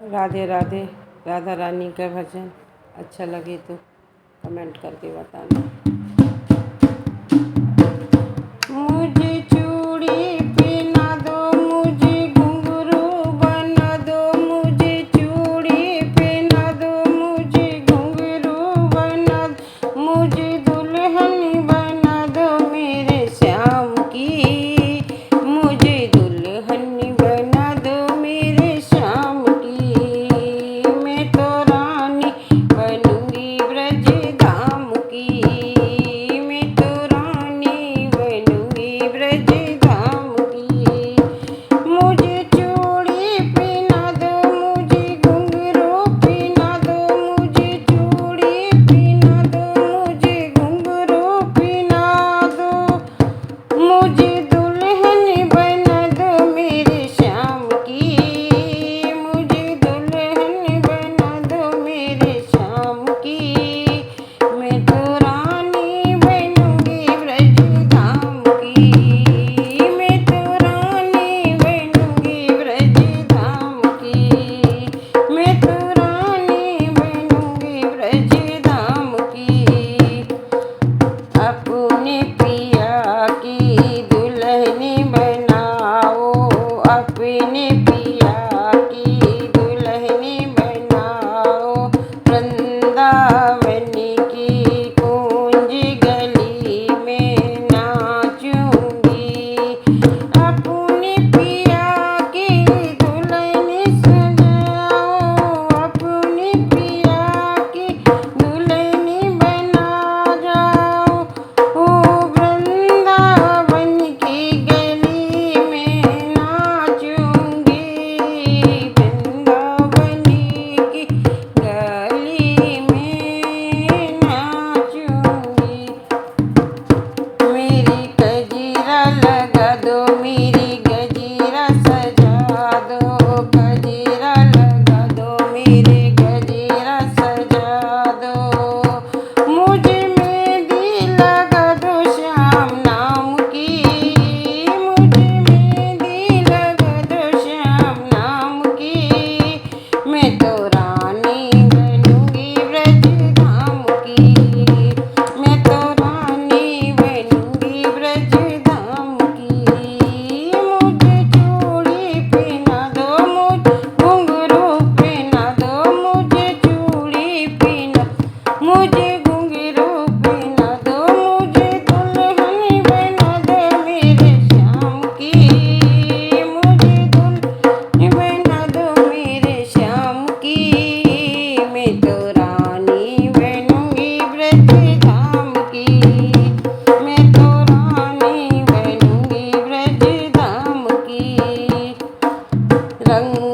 राधे राधे। राधा रानी का भजन अच्छा लगे तो कमेंट करके बताना। मुझे चूड़ी पहना दो, मुझे घुंघरू बना दो, मुझे चूड़ी पहना दो, मुझे घुंघरू बना दो, मुझे दुल्हन बना दो मेरे श्याम की, मुझे दुल्हन बना दो मेरे श्याम की। मैं तो रानी बनूंगी ब्रज धाम की, मैं तो रानी बनूंगी ब्रज धाम की। मुझे चूड़ी पहना दो, मुझे घुंघरू पहना दो, मुझे चूड़ी पहना दो, मुझे घुंघरू पहना दो, मुझे दुल्हन बना दो मेरे श्याम की, मुझे दुल्हन बना दो मेरे श्याम की। मैं तो रानी बनूंगी ब्रज धाम की, मैं तो रानी बनूंगी ब्रज धाम की, मैं तो रानी बनूंगी ब्रज धाम की। अपने पिया की दुल्हन बनाओ, अपने पिया की दुल्हन बनाओ, वृंदावन की कुंज गली में नाचूंगी। अपने पिया की दुल्हन सजाओ, अपने पिया की दुल्हन बना जाओ, ओ वृंदावन की गली में नाचूंगी, वृंदावन की गली में नाचूंगी। मेरी गजरा लगा दो, मेरी गजरा सजा दो, गजरा लगा दो, मेरे गजरा सजा दो, मुझे मेहंदी लगा दो श्याम नाम की, मुझे मेहंदी लगा दो श्याम नाम की। मैं तो रानी बनूंगी ब्रज धाम की, मैं तो रानी बनूंगी ब्रज धाम की। मुझे चूड़ी पहना दो, मुझे घुंघरू पहना दो, मुझे चूड़ी पहना, मुझे घुंघरू पहना दो, मुझे दुल्हन बना दो मेरे श्याम की, मुझे दुल्हन बना दो मेरे श्याम की। मैं तो रानी बनूंगी ब्रज धाम की, मैं तो रानी बनूंगी ब्रज धाम की। रंग